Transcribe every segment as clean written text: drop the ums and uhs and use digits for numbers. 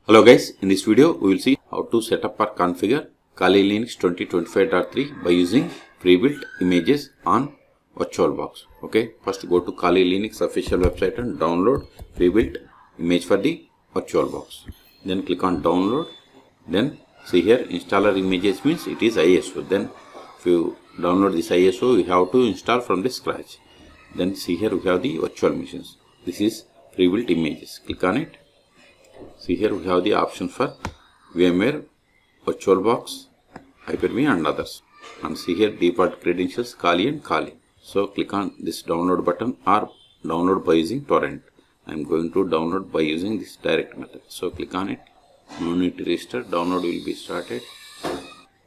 Hello guys, in this video we will see how to set up or configure Kali Linux 2025.3 by using pre-built images on VirtualBox. Okay, first go to Kali Linux official website and download pre-built image for the VirtualBox. Then click on download. Then see here installer images means it is ISO. Then if you download this ISO, you have to install from the scratch. Then see here we have the virtual machines. This is pre-built images. Click on it. See here we have the option for VMware, VirtualBox, Hyper-V and others. And see here default credentials Kali and Kali. So click on this download button or download by using torrent. I am going to download by using this direct method. So click on it. No need to register. Download will be started.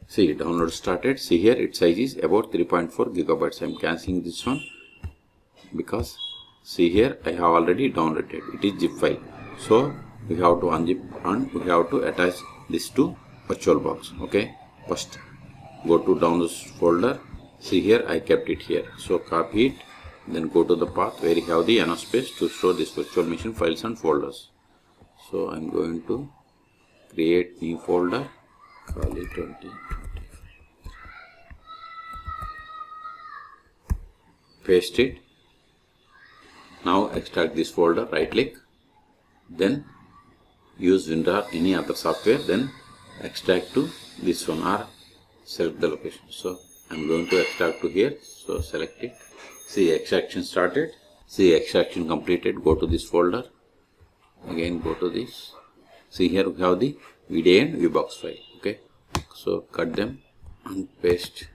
See download started. See here its size is about 3.4 gigabytes. I am cancelling this one because see here I have already downloaded. It is zip file. So we have to unzip and we have to attach this to VirtualBox. Okay, first go to downloads folder. See here I kept it here, so copy it, then go to the path where you have the enough space to store this virtual machine files and folders. So I'm going to create new folder Kali 20. Paste it. Now extract this folder, right click, then use WinRAR any other software, then extract to this one or select the location. So I'm going to extract to here, so select it. See extraction started. See extraction completed. Go to this folder, again go to this. See here we have the VDA and VBox file. Okay, so cut them and paste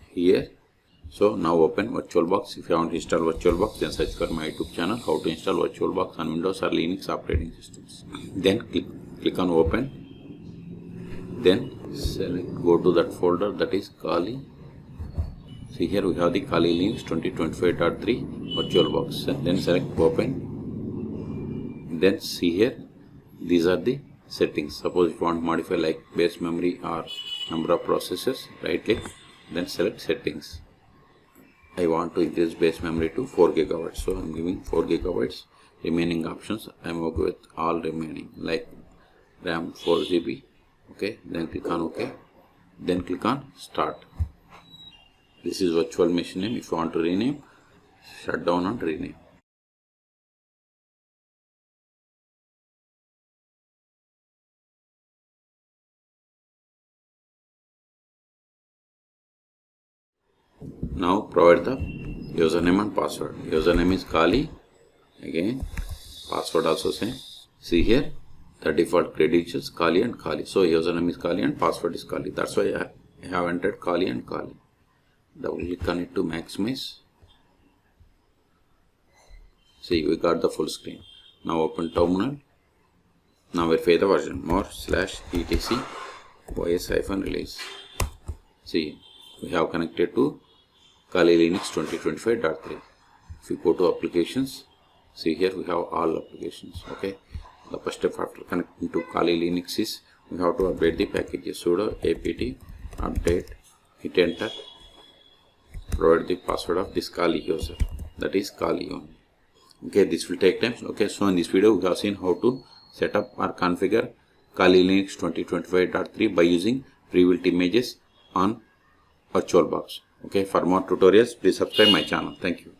here. So now open VirtualBox. If you haven't installed VirtualBox, then search for my YouTube channel how to install VirtualBox on Windows or Linux operating systems. Then click on open. Then select, go to that folder, that is Kali. See here we have the Kali Linux 2025.3 VirtualBox. Then select open. Then see here these are the settings. Suppose if you want to modify like base memory or number of processors, right click, then select settings. I want to increase base memory to 4 gigabytes, so I am giving 4 gigabytes. Remaining options I am okay with all remaining, like RAM 4 GB. Okay, then click on OK. Then click on start. This is virtual machine name. If you want to rename, shut down and rename. Now provide the username and password. Username is Kali. Again password also same. See here the default credentials Kali and Kali. So username is Kali and password is Kali. That's why I have entered Kali and Kali. Double click on it to maximize. See we got the full screen. Now open terminal. Now verify the version more/etc os-release. See we have connected to Kali Linux 2025.3. If you go to applications, see here we have all applications. Okay, the first step after connecting to Kali Linux is we have to update the packages. Sudo apt update, hit enter, provide the password of this Kali user, that is Kali only. Okay, this will take time. Okay, so in this video we have seen how to set up or configure Kali Linux 2025.3 by using pre-built images on VirtualBox. Okay, for more tutorials, please subscribe my channel. Thank you.